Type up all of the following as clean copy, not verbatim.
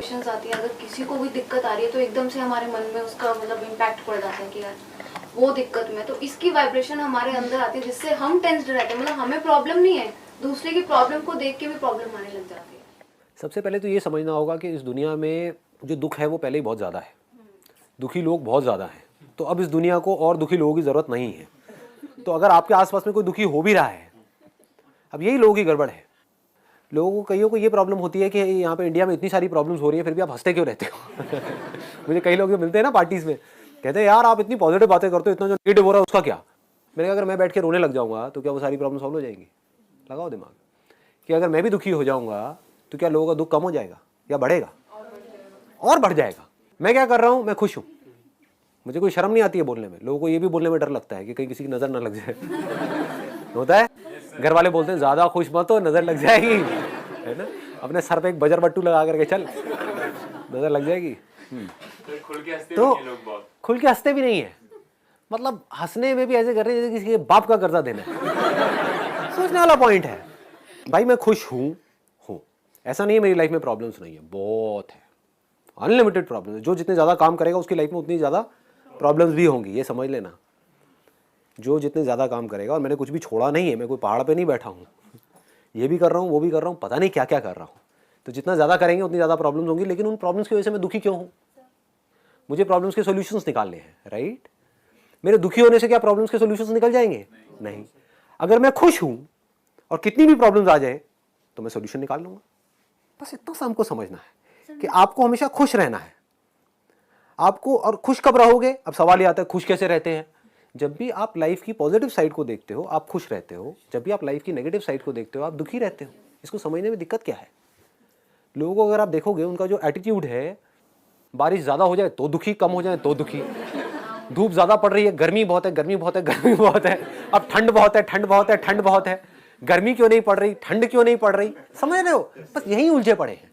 आती है, अगर किसी को भी दिक्कत आ रही है तो एकदम से हमारे मन में उसका मतलब इम्पैक्ट पड़ जाता है कि यार वो दिक्कत में, तो इसकी वाइब्रेशन हमारे अंदर आती है जिससे हम टेंस्ड रहते हैं। मतलब हमें प्रॉब्लम नहीं है, दूसरे की प्रॉब्लम को देख के भी प्रॉब्लम आने लग जाती है। सबसे पहले तो ये समझना होगा कि इस दुनिया में जो दुख है वो पहले ही बहुत ज़्यादा है, दुखी लोग बहुत ज़्यादा हैं, तो अब इस दुनिया को और दुखी लोगों की ज़रूरत नहीं है। तो अगर आपके आसपास में कोई दुखी हो भी रहा है, अब यही लोगों की गड़बड़ है। लोगों को कईयों को ये प्रॉब्लम होती है कि यहाँ पे इंडिया में इतनी सारी प्रॉब्लम्स हो रही है फिर भी आप हंसते क्यों रहते हो। मुझे कई लोग जो मिलते हैं ना पार्टीज़ में, कहते हैं यार आप इतनी पॉजिटिव बातें करते हो, इतना जो नेगेटिव हो रहा है उसका क्या। मैंने कहा अगर मैं बैठ के रोने लग जाऊँगा तो क्या वो सारी प्रॉब्लम सॉल्व हो जाएंगी? लगाओ दिमाग कि अगर मैं भी दुखी हो जाऊँगा तो क्या लोगों का दुख कम हो जाएगा या बढ़ेगा? और बढ़ जाएगा। मैं क्या कर रहा हूँ, मैं खुश हूँ, मुझे कोई शर्म नहीं आती है बोलने में। लोगों को ये भी बोलने में डर लगता है कि कहीं किसी की नज़र ना लग जाए। होता है, घर वाले बोलते हैं ज़्यादा खुश मत हो, नज़र लग जाएगी, है ना। अपने सर पे एक बजर बट्टू लगा करके चल, नज़र लग जाएगी। तो खुल के हंसते तो भी नहीं लोग बहुत। खुल के हंसते भी नहीं है, मतलब हंसने में भी ऐसे कर रहे हैं जैसे किसी के बाप का कर्जा देना है। सोचने वाला पॉइंट है भाई, मैं खुश हूँ। ऐसा नहीं है मेरी लाइफ में प्रॉब्लम्स नहीं है, बहुत है, अनलिमिटेड प्रॉब्लम्स। जो जितने ज़्यादा काम करेगा उसकी लाइफ में उतनी ज़्यादा प्रॉब्लम्स भी होंगी, ये समझ लेना। जो जितने ज़्यादा काम करेगा, और मैंने कुछ भी छोड़ा नहीं है, मैं कोई पहाड़ पे नहीं बैठा हूँ, ये भी कर रहा हूँ वो भी कर रहा हूँ, पता नहीं क्या क्या कर रहा हूँ। तो जितना ज़्यादा करेंगे उतनी ज़्यादा प्रॉब्लम्स होंगी, लेकिन उन प्रॉब्लम्स की वजह से मैं दुखी क्यों हूँ? मुझे प्रॉब्लम्स के सोल्यूशंस निकालने हैं, राइट। मेरे दुखी होने से क्या प्रॉब्लम्स के सोल्यूशंस निकल जाएंगे? नहीं। अगर मैं खुश हूँ और कितनी भी प्रॉब्लम्स आ जाए तो मैं सोल्यूशन निकाल लूँगा। बस इतना सा हमको समझना है कि आपको हमेशा खुश रहना है। आपको, और खुश कब रहोगे? अब सवाल ये आता है खुश कैसे रहते हैं? जब भी आप लाइफ की पॉजिटिव साइड को देखते हो आप खुश रहते हो, जब भी आप लाइफ की नेगेटिव साइड को देखते हो आप दुखी रहते हो। इसको समझने में दिक्कत क्या है? लोगों को अगर आप देखोगे, उनका जो एटीट्यूड है, बारिश ज़्यादा हो जाए तो दुखी, कम हो जाए तो दुखी, धूप ज़्यादा पड़ रही है, गर्मी बहुत है, गर्मी बहुत है, गर्मी बहुत है, अब ठंड बहुत है, ठंड बहुत है, ठंड बहुत है, गर्मी क्यों नहीं पड़ रही, ठंड क्यों नहीं पड़ रही, समझ रहे हो? बस यही उलझे पड़े हैं,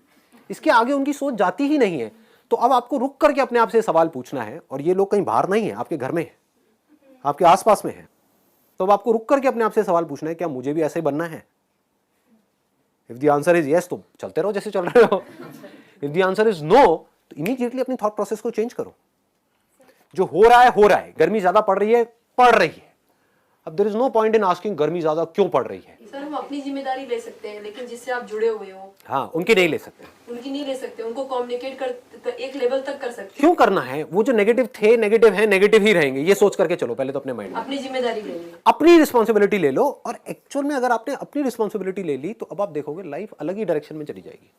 इसके आगे उनकी सोच जाती ही नहीं है। तो अब आपको रुक करके अपने आप से सवाल पूछना है, और ये लोग कहीं बाहर नहीं है, आपके घर में है, आपके आसपास में है। तो अब आपको रुक करके अपने आप से सवाल पूछना है, क्या मुझे भी ऐसे ही बनना है? If the answer is yes तो चलते रहो जैसे चल रहे हो। If the answer is no तो इमीडिएटली अपनी थॉट प्रोसेस को चेंज करो। जो हो रहा है हो रहा है, गर्मी ज्यादा पड़ रही है, पड़ रही है। अब there is no point in asking गर्मी ज्यादा क्यों पड़ रही है। सर हम अपनी जिम्मेदारी ले सकते हैं, लेकिन जिससे आप जुड़े हुए हो हाँ, उनकी नहीं ले सकते, उनकी नहीं ले सकते, उनको कम्युनिकेट कर एक लेवल तक कर सकते क्यों करना है? वो जो नेगेटिव थे, नेगेटिव है, नेगेटिव ही रहेंगे, ये सोच करके चलो पहले तो अपने माइंड में। अपनी जिम्मेदारी लेंगे, अपनी रिस्पॉन्सिबिलिटी ले लो, और एक्चुअल में अगर आपने अपनी रिस्पॉन्सिबिलिटी ले ली तो अब आप देखोगे लाइफ अलग ही डायरेक्शन में चली जाएगी।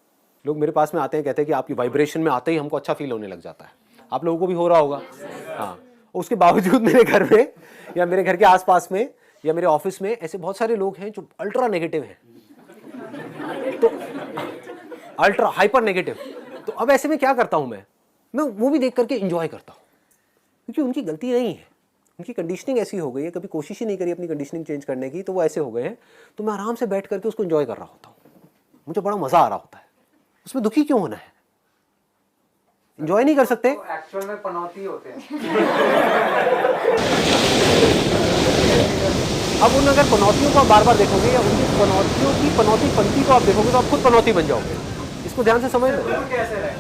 लोग मेरे पास में आते हैं, कहते हैं कि आपकी वाइब्रेशन में आते ही हमको अच्छा फील होने लग जाता है। आप लोगों को भी हो रहा होगा। हाँ, उसके बावजूद मेरे घर में या मेरे घर के आसपास में या मेरे ऑफिस में ऐसे बहुत सारे लोग हैं जो अल्ट्रा नेगेटिव हैं, तो अल्ट्रा हाइपर नेगेटिव। तो अब ऐसे में क्या करता हूं मैं वो भी देख करके एंजॉय करता हूं, क्योंकि उनकी गलती नहीं है, उनकी कंडीशनिंग ऐसी हो गई है, कभी कोशिश ही नहीं करी अपनी कंडीशनिंग चेंज करने की, तो वो ऐसे हो गए हैं। तो मैं आराम से बैठ करके उसको एंजॉय कर रहा होता हूँ, मुझे बड़ा मजा आ रहा होता है। उसमें दुखी क्यों होना है? एंजॉय नहीं कर सकते? एक्चुअल में पनौती होते हैं। अब उन अगर पनौतियों को आप बार बार देखोगे या उनकी पनौतियों की पनौती पंक्ति को आप देखोगे तो आप खुद पनौती बन जाओगे। इसको ध्यान से समझ लो। दूर कैसे रहे?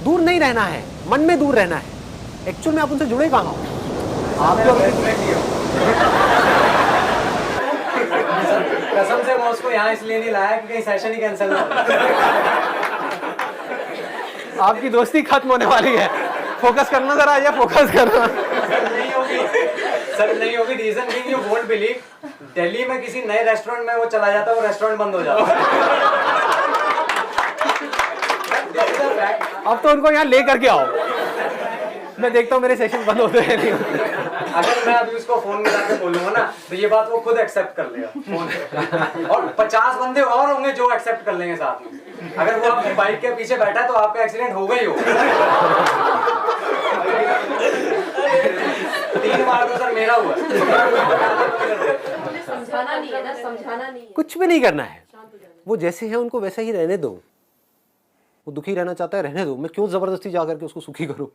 दूर नहीं रहना है, मन में दूर रहना है। एक्चुअल में आप उनसे जुड़े कहाँ हो? आप तो कसम से मैं उसको यहाँ इसलिए नहीं लाया कि कहीं सेशन ही कैंसिल ना हो। आपकी दोस्ती खत्म होने वाली है, फोकस करना जरा, या फोकस करना। सर नहीं होगी। Reason being you won't believe, Delhi में किसी नए रेस्टोरेंट में वो चला जाता है, वो रेस्टोरेंट बंद हो जाता है। अब तो उनको यहाँ ले करके आओ, मैं देखता हूँ मेरे सेशन बंद होते हैं नहीं होते। अगर मैं अभी उसको फोन में जाके बोलूंगा ना तो ये बात वो खुद एक्सेप्ट कर लेगा फोन पे, और 50 बंदे और होंगे जो एक्सेप्ट कर लेंगे साथ में। अगर वो आपकी बाइक के पीछे बैठा है तो आपका एक्सीडेंट होगा ही होगा। 3 बार तो सर मेरा हुआ। समझाना नहीं है ना, समझाना नहीं है, कुछ भी नहीं करना है, वो जैसे हैं उनको वैसा ही रहने दो। वो दुखी रहना चाहता है, रहने दो। मैं क्यों जबरदस्ती जा करके उसको सुखी करूं?